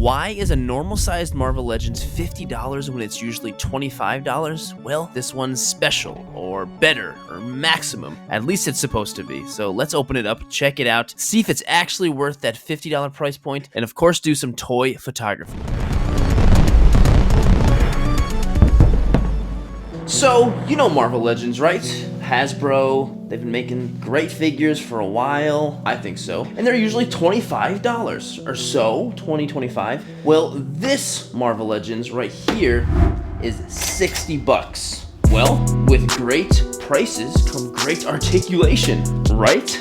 Why is a normal sized Marvel Legends $50 when it's usually $25? Well, this one's special, or better, or maximum. At least it's supposed to be. So let's open it up, check it out, see if it's actually worth that $50 price point, and of course do some toy photography. So, you know Marvel Legends, right? Hasbro, they've been making great figures for a while. I think so. And they're usually $25 or so, $20, Well, this Marvel Legends right here is $60. Well, with great prices come great articulation, right?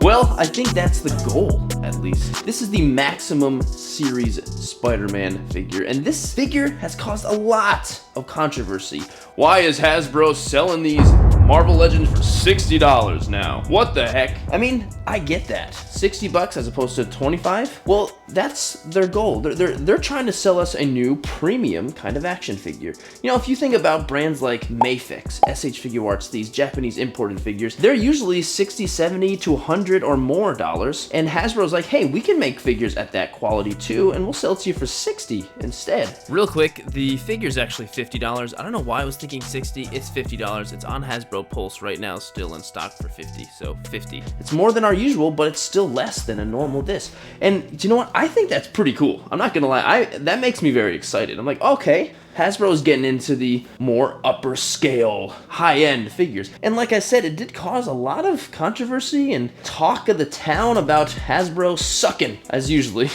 Well, I think that's the goal, at least. This is the Maximum Series Spider-Man figure, and this figure has caused a lot of controversy. Why is Hasbro selling these Marvel Legends for $60 now? What the heck? I mean, I get that. $60 as opposed to $25? Well, that's their goal. They're trying to sell us a new premium kind of action figure. You know, if you think about brands like Mayfix, SH Figure Arts, these Japanese imported figures, they're usually $60, $70 to $100 or more dollars. And Hasbro's like, hey, we can make figures at that quality too, and we'll sell it to you for $60 instead. Real quick, the figure's actually $50. I don't know why I was thinking $60. It's $50. It's on Hasbro Pulse right now, still in stock for $50, so $50. It's more than our usual, but it's still less than a normal disc. And you know what? I think that's pretty cool. I'm not gonna lie, that makes me very excited. I'm like, okay, Hasbro's getting into the more upper scale, high-end figures. And like I said, it did cause a lot of controversy and talk of the town about Hasbro sucking, as usually.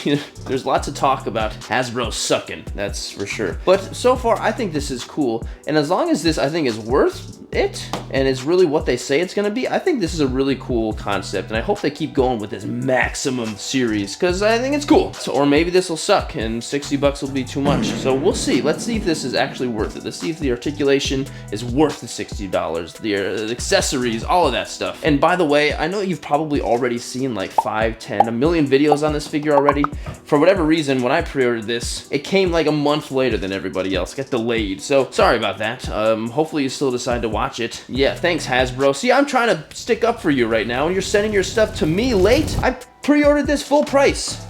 There's lots of talk about Hasbro sucking, that's for sure. But so far, I think this is cool. And as long as this, I think, is worth it and is really what they say it's gonna be, I think this is a really cool concept, and I hope they keep going with this Maximum series, because I think it's cool. So, or maybe this will suck and $60 will be too much. So we'll see. Let's see if this is actually worth it. Let's see if the articulation is worth the $60, the accessories, all of that stuff. And by the way, I know you've probably already seen like 5, 10, a million videos on this figure already. For whatever reason, when I pre-ordered this, it came like a month later than everybody else. It got delayed. So sorry about that. Hopefully you still decide to watch it. Yeah, thanks Hasbro. See, I'm trying to stick up for you right now, and you're sending your stuff to me late. I pre-ordered this full price.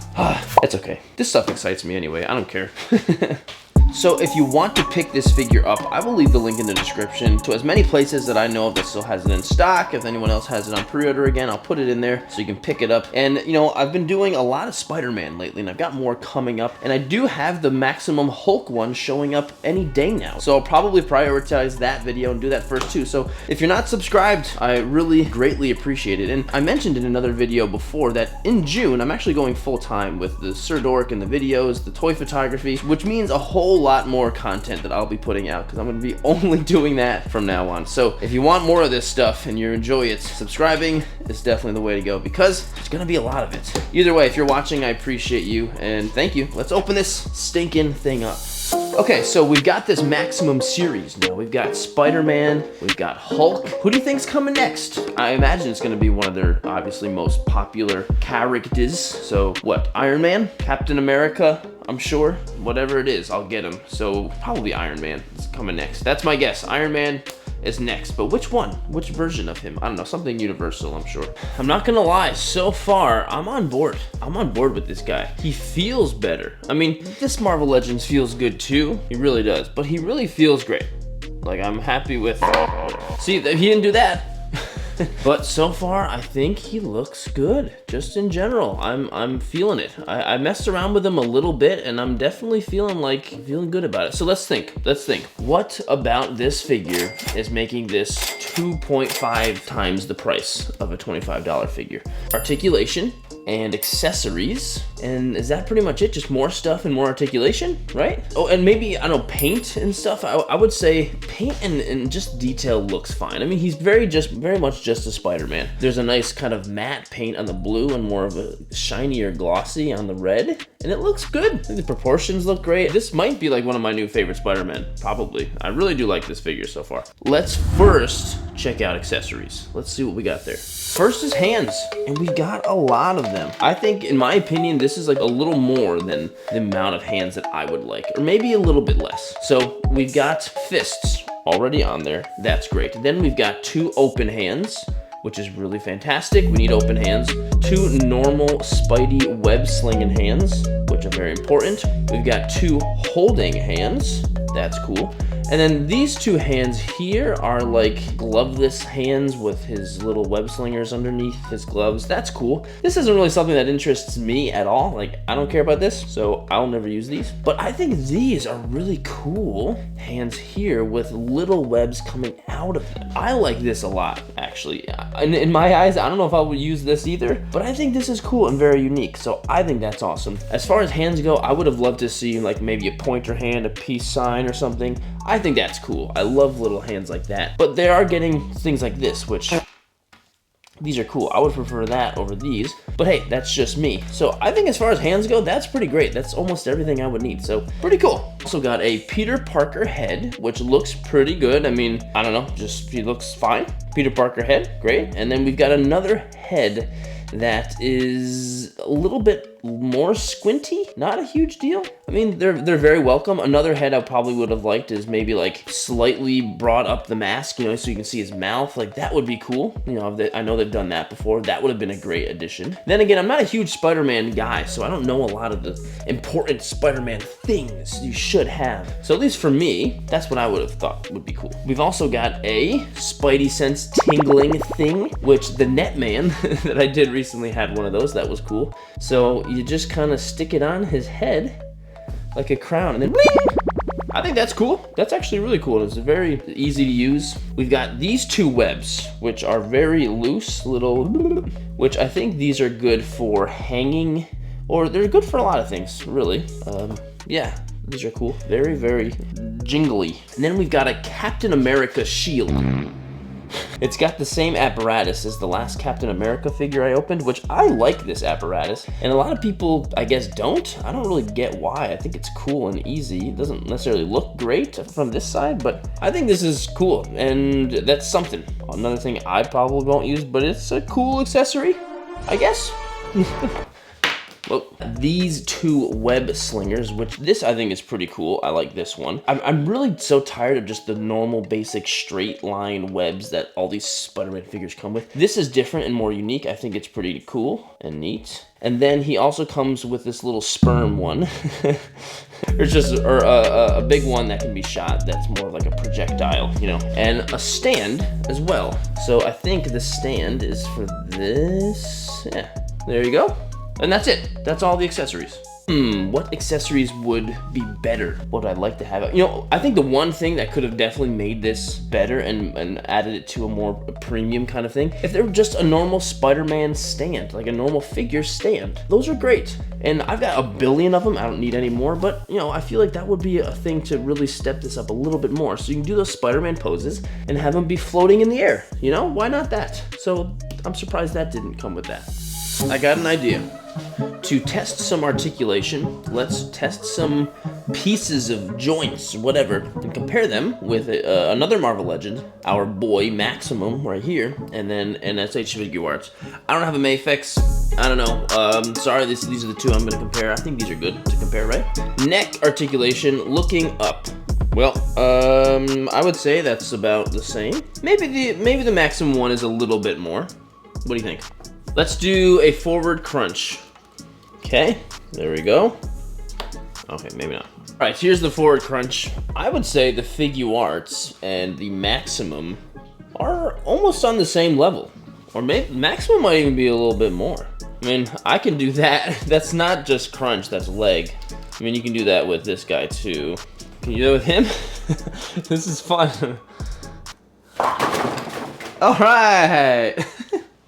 It's okay. This stuff excites me anyway. I don't care. So if you want to pick this figure up, I will leave the link in the description to as many places that I know of that still has it in stock. If anyone else has it on pre-order again, I'll put it in there so you can pick it up. And you know, I've been doing a lot of Spider-Man lately, and I've got more coming up. And I do have the Maximum Hulk one showing up any day now. So I'll probably prioritize that video and do that first too. So if you're not subscribed, I really greatly appreciate it. And I mentioned in another video before that in June, I'm actually going full time with the Sirdork and the videos, the toy photography, which means a whole lot more content that I'll be putting out, because I'm going to be only doing that from now on. So if you want more of this stuff and you enjoy it, subscribing is definitely the way to go, because there's going to be a lot of it. Either way, if you're watching, I appreciate you and thank you. Let's open this stinking thing up. Okay, so we've got this Maximum series now. We've got Spider-Man, we've got Hulk. Who do you think's coming next? I imagine it's gonna be one of their obviously most popular characters. So what, Iron Man? Captain America? I'm sure. Whatever it is, I'll get him. So probably Iron Man is coming next. That's my guess. Iron Man is next, but which one? Which version of him? I don't know, something universal, I'm sure. I'm not gonna lie, so far, I'm on board. I'm on board with this guy. He feels better. I mean, this Marvel Legends feels good too. He really does, but he really feels great. Like, I'm happy with, see, he didn't do that. But so far, I think he looks good. Just in general, I'm feeling it. I messed around with him a little bit, and I'm definitely feeling good about it. So let's think. What about this figure is making this 2.5 times the price of a $25 figure? Articulation and accessories, and is that pretty much it? Just more stuff and more articulation, right? Oh, and maybe, I don't know, paint and stuff. I would say paint and just detail looks fine. I mean, he's very much just a Spider-Man. There's a nice kind of matte paint on the blue and more of a shinier glossy on the red, and it looks good. I think the proportions look great. This might be like one of my new favorite Spider-Man, probably. I really do like this figure so far. Let's first check out accessories. Let's see what we got there. First is hands, and we got a lot of them. I think, in my opinion, this is like a little more than the amount of hands that I would like, or maybe a little bit less. So we've got fists already on there. That's great. Then we've got 2 open hands, which is really fantastic. We need open hands. 2 normal Spidey web slinging hands, which which are very important. We've got 2 holding hands. That's cool. And then these 2 hands here are like gloveless hands with his little web slingers underneath his gloves. That's cool. This isn't really something that interests me at all. Like, I don't care about this, so I'll never use these. But I think these are really cool hands here with little webs coming out of them. I like this a lot, actually. In my eyes, I don't know if I would use this either, but I think this is cool and very unique, so I think that's awesome. As far as hands go, I would have loved to see like maybe a pointer hand, a peace sign or something. I think that's cool. I love little hands like that. But they are getting things like this, which these are cool. I would prefer that over these, but hey, that's just me. So I think as far as hands go, that's pretty great. That's almost everything I would need, so pretty cool. Also got a Peter Parker head, which looks pretty good. I mean, I don't know, just he looks fine. Peter Parker head, great. And then we've got another head that is a little bit more squinty, not a huge deal. I mean, they're very welcome. Another head I probably would have liked is maybe like slightly brought up the mask, you know, so you can see his mouth. Like, that would be cool. You know, I know they've done that before. That would have been a great addition. Then again, I'm not a huge Spider-Man guy, so I don't know a lot of the important Spider-Man things you should have. So at least for me, that's what I would have thought would be cool. We've also got a Spidey Sense tingling thing, which the Netman that I did recently had one of those. That was cool. So you just kind of stick it on his head like a crown and then bling! I think that's cool. That's actually really cool. It's very easy to use. We've got these 2 webs, which are very loose little, which I think these are good for hanging, or they're good for a lot of things, really. Yeah, these are cool. Very, very jingly. And then we've got a Captain America shield. It's got the same apparatus as the last Captain America figure I opened, which I like this apparatus. And a lot of people, I guess, don't. I don't really get why. I think it's cool and easy. It doesn't necessarily look great from this side, but I think this is cool. And that's something. Another thing I probably won't use, but it's a cool accessory, I guess. Well, these 2 web slingers, which this I think is pretty cool. I like this one. I'm really so tired of just the normal basic straight line webs that all these Spider-Man figures come with. This is different and more unique. I think it's pretty cool and neat. And then he also comes with this little sperm one. There's just a big one that can be shot that's more like a projectile, you know, and a stand as well. So I think the stand is for this. Yeah, there you go. And that's it. That's all the accessories. What accessories would be better? What would I like to have? You know, I think the one thing that could have definitely made this better and added it to a more premium kind of thing, if they were just a normal Spider-Man stand, like a normal figure stand. Those are great. And I've got a billion of them. I don't need any more, but you know, I feel like that would be a thing to really step this up a little bit more. So you can do those Spider-Man poses and have them be floating in the air. You know, why not that? So I'm surprised that didn't come with that. I got an idea. To test some articulation, let's test some pieces of joints, whatever, and compare them with another Marvel Legend, our boy Maximum right here, and then NSH Figure Arts. I don't have a Mayfix. I don't know. Sorry, these are the 2 I'm going to compare. I think these are good to compare, right? Neck articulation, looking up. Well, I would say that's about the same. Maybe the Maximum one is a little bit more. What do you think? Let's do a forward crunch. Okay, there we go. Okay, maybe not. All right, here's the forward crunch. I would say the Figure Arts and the Maximum are almost on the same level. Or maybe Maximum might even be a little bit more. I mean, I can do that. That's not just crunch, that's leg. I mean, you can do that with this guy too. Can you do it with him? This is fun. All right.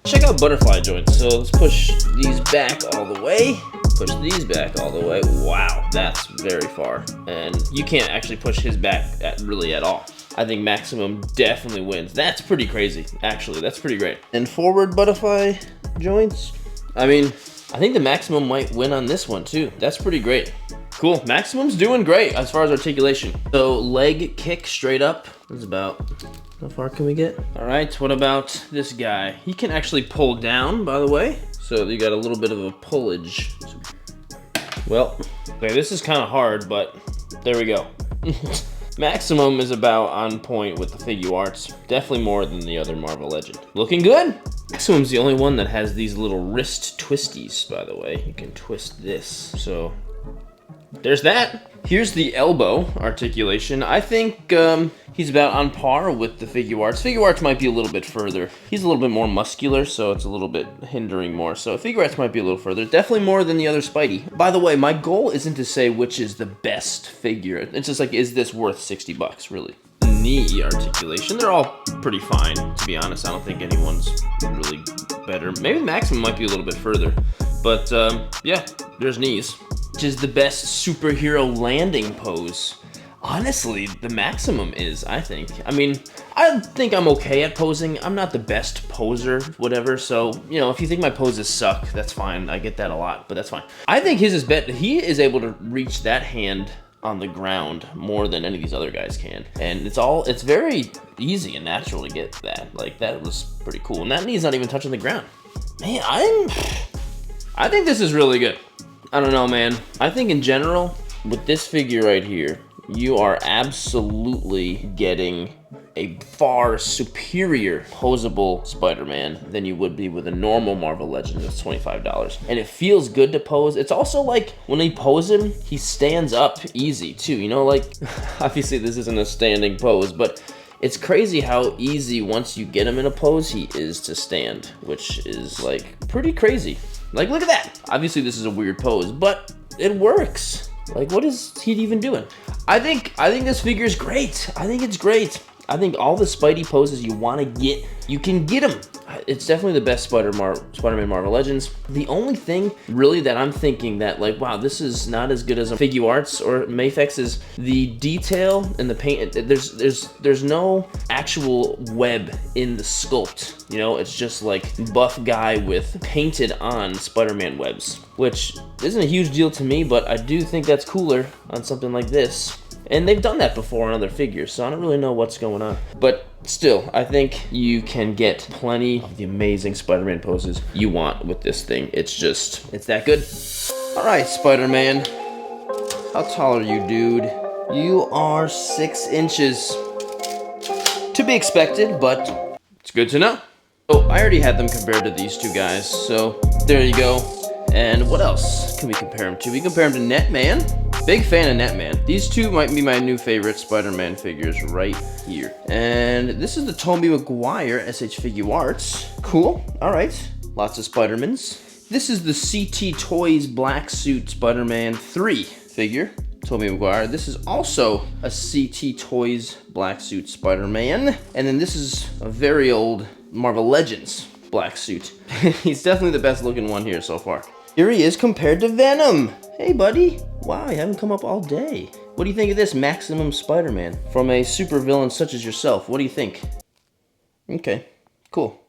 Check out butterfly joints. So let's push these back all the way. Push these back all the way. Wow, that's very far. And you can't actually push his back really at all. I think Maximum definitely wins. That's pretty crazy, actually. That's pretty great. And forward butterfly joints. I mean, I think the Maximum might win on this one too. That's pretty great. Cool, Maximum's doing great as far as articulation. So leg kick straight up is about, how far can we get? All right, what about this guy? He can actually pull down, by the way. So you got a little bit of a pullage. Well, okay, this is kind of hard, but there we go. Maximum is about on point with the Figure Arts. Definitely more than the other Marvel Legend. Looking good. Maximum's the only one that has these little wrist twisties, by the way. You can twist this. So there's that. Here's the elbow articulation. I think he's about on par with the Figuarts. Figuarts might be a little bit further. He's a little bit more muscular, so it's a little bit hindering more. So Figuarts might be a little further. Definitely more than the other Spidey. By the way, my goal isn't to say which is the best figure. It's just like, is this worth 60 bucks, really? Knee articulation, they're all pretty fine, to be honest. I don't think anyone's really better. Maybe Maximum might be a little bit further. But yeah, there's knees. Which is the best superhero landing pose? Honestly, the Maximum is, I think. I mean, I think I'm okay at posing. I'm not the best poser, whatever, so, you know, if you think my poses suck, that's fine. I get that a lot, but that's fine. I think his is better. He is able to reach that hand on the ground more than any of these other guys can. And it's very easy and natural to get that. Like, that was pretty cool. And that knee's not even touching the ground. Man, I think this is really good. I don't know, man. I think in general, with this figure right here, you are absolutely getting a far superior posable Spider-Man than you would be with a normal Marvel Legend that's $25. And it feels good to pose. It's also like, when they pose him, he stands up easy too. You know, like, obviously this isn't a standing pose, but it's crazy how easy, once you get him in a pose, he is to stand, which is like pretty crazy. Like, look at that. Obviously this is a weird pose, but it works. Like, what is he even doing? I think this figure is great. I think it's great. I think all the Spidey poses you want to get, you can get them. It's definitely the best Spider-Man Marvel Legends. The only thing really that I'm thinking that, like, wow, this is not as good as a Figuarts or Mafex is the detail and the paint. There's no actual web in the sculpt. You know, it's just like buff guy with painted on Spider-Man webs, which isn't a huge deal to me, but I do think that's cooler on something like this. And they've done that before on other figures, so I don't really know what's going on. But still, I think you can get plenty of the amazing Spider-Man poses you want with this thing. It's that good. All right, Spider-Man. How tall are you, dude? You are 6 inches. To be expected, but it's good to know. Oh, I already had them compared to these two guys, so there you go. And what else can we compare them to? We compare them to Netman. Big fan of Netman. These two might be my new favorite Spider-Man figures right here. And this is the Tobey Maguire SH Figuarts. Cool, all right. Lots of Spider-Mans. This is the CT Toys Black Suit Spider-Man 3 figure, Tobey Maguire. This is also a CT Toys Black Suit Spider-Man. And then this is a very old Marvel Legends black suit. He's definitely the best looking one here so far. Here he is compared to Venom. Hey, buddy. Wow, you haven't come up all day. What do you think of this Maximum Spider-Man from a supervillain such as yourself? What do you think? Okay, cool.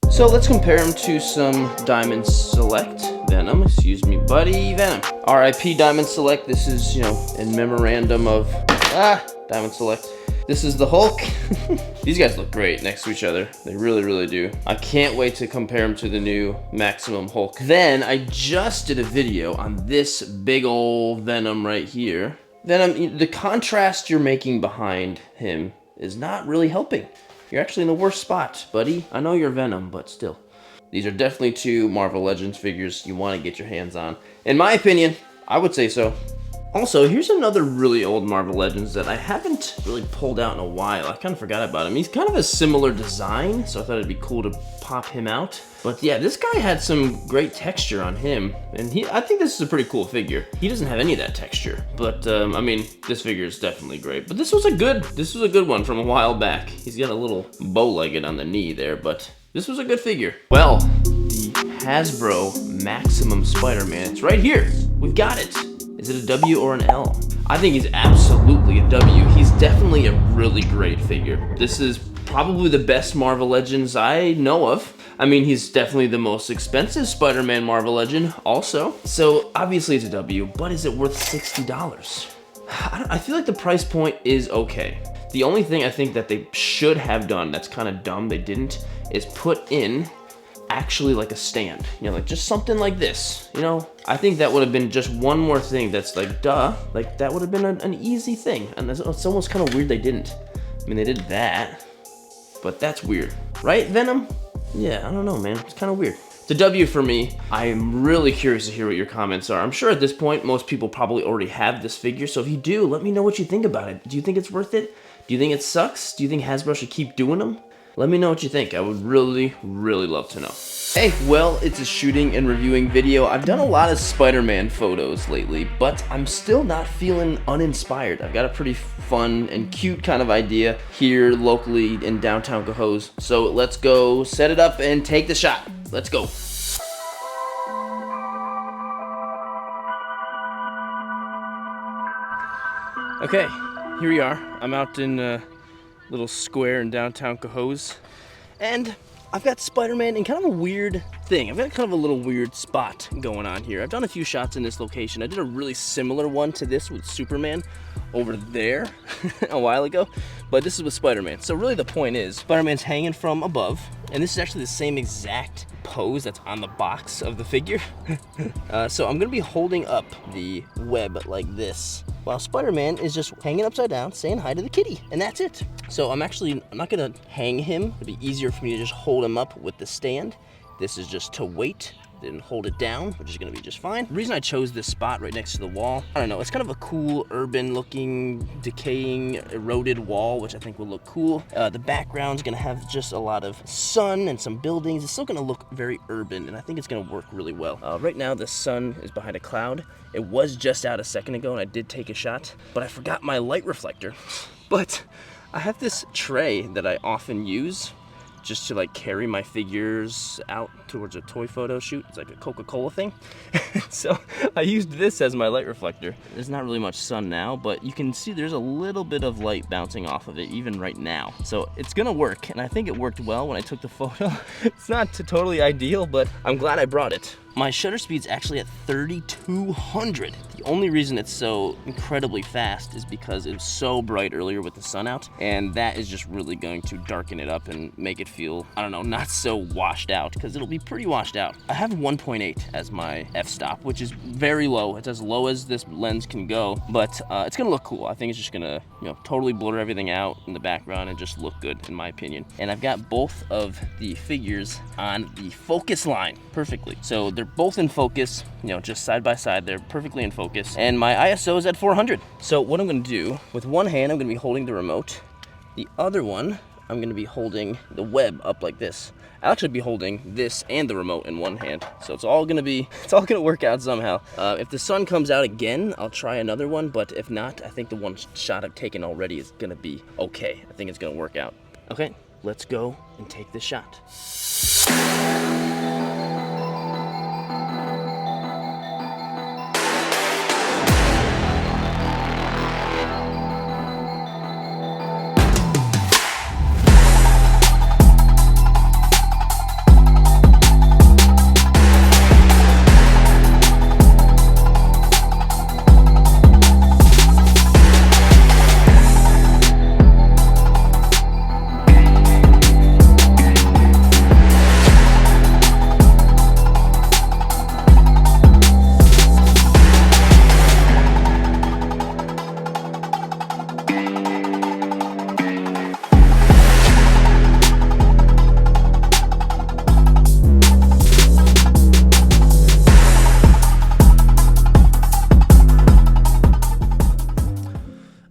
So let's compare him to some Diamond Select Venom. Excuse me, buddy. Venom. R.I.P. Diamond Select. This is, you know, in memorandum of Diamond Select. This is the Hulk. These guys look great next to each other. They really, really do. I can't wait to compare them to the new Maximum Hulk. Then I just did a video on this big old Venom right here. Venom, the contrast you're making behind him is not really helping. You're actually in the worst spot, buddy. I know you're Venom, but still. These are definitely two Marvel Legends figures you want to get your hands on. In my opinion, I would say so. Also, here's another really old Marvel Legends that I haven't really pulled out in a while. I kind of forgot about him. He's kind of a similar design, so I thought it'd be cool to pop him out. But yeah, this guy had some great texture on him, and I think this is a pretty cool figure. He doesn't have any of that texture, but I mean, this figure is definitely great. But this was a good one from a while back. He's got a little bow-legged on the knee there, but this was a good figure. Well, the Hasbro Maximum Spider-Man, it's right here. We've got it. Is it a W or an L? I think he's absolutely a W. He's definitely a really great figure. This is probably the best Marvel Legends I know of. I mean, he's definitely the most expensive Spider-Man Marvel Legend also. So obviously it's a W, but is it worth $60? I feel like the price point is okay. The only thing I think that they should have done that's kind of dumb they didn't is put in actually like a stand, you know, like just something like this, you know. I think that would have been just one more thing that's like, duh, like that would have been an easy thing, and it's almost kind of weird they didn't. I mean, they did that, but that's weird, right, Venom? Yeah, I don't know, man, it's kind of weird. It's a W for me. I am really curious to hear what your comments are. I'm sure at this point, most people probably already have this figure, so if you do, let me know what you think about it. Do you think it's worth it? Do you think it sucks? Do you think Hasbro should keep doing them? Let me know what you think. I would really, really love to know. Hey, well, it's a shooting and reviewing video. I've done a lot of Spider-Man photos lately, but I'm still not feeling uninspired. I've got a pretty fun and cute kind of idea here locally in downtown Cohoes. So let's go set it up and take the shot. Let's go. Okay, here we are. I'm out in a little square in downtown Cohoes, and I've got Spider-Man in kind of a weird thing. I've got kind of a little weird spot going on here. I've done a few shots in this location. I did a really similar one to this with Superman over there a while ago, but this is with Spider-Man. So really the point is, Spider-Man's hanging from above, and this is actually the same exact pose that's on the box of the figure. So I'm gonna be holding up the web like this, while Spider-Man is just hanging upside down, saying hi to the kitty, and that's it. So I'm not gonna hang him. It'd be easier for me to just hold him up with the stand. This is just to wait, then hold it down, which is gonna be just fine. The reason I chose this spot right next to the wall, I don't know, it's kind of a cool, urban looking, decaying, eroded wall, which I think will look cool. The background's gonna have just a lot of sun and some buildings. It's still gonna look very urban, and I think it's gonna work really well. Right now, the sun is behind a cloud. It was just out a second ago, and I did take a shot, but I forgot my light reflector. But I have this tray that I often use just to like carry my figures out towards a toy photo shoot. It's like a Coca-Cola thing. So I used this as my light reflector. There's not really much sun now, but you can see there's a little bit of light bouncing off of it even right now. So it's gonna work, and I think it worked well when I took the photo. It's not totally ideal, but I'm glad I brought it. My shutter speed's actually at 3,200. The only reason it's so incredibly fast is because it was so bright earlier with the sun out, and that is just really going to darken it up and make it feel, I don't know, not so washed out, because it'll be pretty washed out. I have 1.8 as my f-stop, which is very low. It's as low as this lens can go, but it's gonna look cool. I think it's just gonna, totally blur everything out in the background and just look good, in my opinion. And I've got both of the figures on the focus line perfectly. So they're both in focus, just side by side. They're perfectly in focus, and my ISO is at 400. So what I'm gonna do, with one hand, I'm gonna be holding the remote. The other one, I'm gonna be holding the web up like this. I'll actually be holding this and the remote in one hand. So it's all gonna work out somehow. If the sun comes out again, I'll try another one, but if not, I think the one shot I've taken already is gonna be okay. I think it's gonna work out. Okay, let's go and take this shot.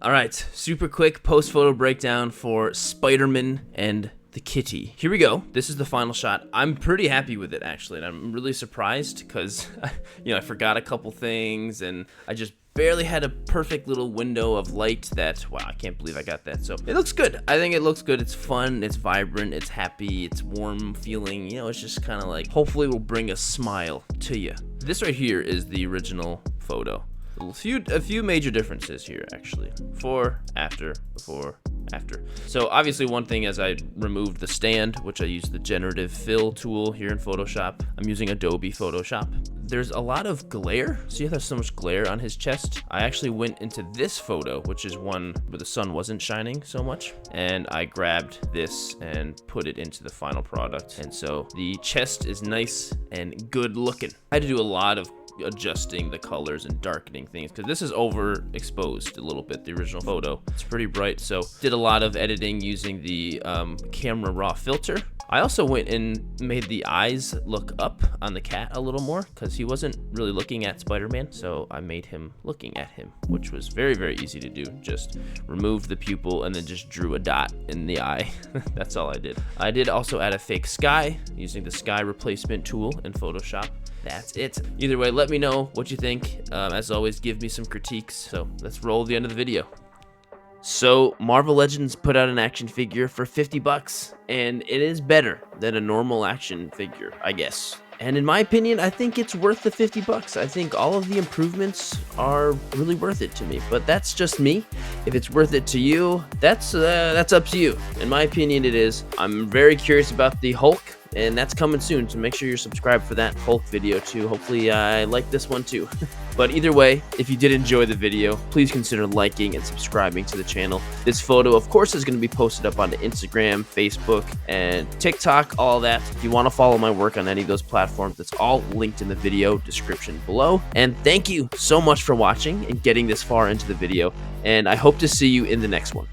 All right, super quick post-photo breakdown for Spider-Man and the kitty. Here we go. This is the final shot. I'm pretty happy with it, actually, and I'm really surprised because, I forgot a couple things, and I just barely had a perfect little window of light that, wow, I can't believe I got that. So it looks good. I think it looks good. It's fun, it's vibrant, it's happy, it's warm feeling. It's just kind of like, hopefully will bring a smile to you. This right here is the original photo. A few major differences here, actually. Before, after. So obviously one thing is I removed the stand, which I used the generative fill tool here in Photoshop. I'm using Adobe Photoshop. There's a lot of glare. See how there's so much glare on his chest? I actually went into this photo, which is one where the sun wasn't shining so much, and I grabbed this and put it into the final product. And so the chest is nice and good looking. I had to do a lot of adjusting the colors and darkening things because this is overexposed a little bit, the original photo. It's pretty bright, so did a lot of editing using the camera raw filter I also went and made the eyes look up on the cat a little more because he wasn't really looking at Spider-Man, so I made him looking at him, which was very, very easy to do. Just removed the pupil and then just drew a dot in the eye. That's all I did. I did also add a fake sky using the sky replacement tool in Photoshop. That's it. Either way, let me know what you think. As always, give me some critiques. So let's roll the end of the video. So Marvel Legends put out an action figure for 50 bucks, and it is better than a normal action figure, I guess. And in my opinion, I think it's worth the 50 bucks. I think all of the improvements are really worth it to me, but that's just me. If it's worth it to you, that's up to you. In my opinion, it is. I'm very curious about the Hulk, and that's coming soon, so make sure you're subscribed for that Hulk video too. Hopefully I like this one too. But either way, if you did enjoy the video, please consider liking and subscribing to the channel. This photo, of course, is going to be posted up onto Instagram, Facebook, and TikTok, all that. If you want to follow my work on any of those platforms, it's all linked in the video description below. And thank you so much for watching and getting this far into the video, and I hope to see you in the next one.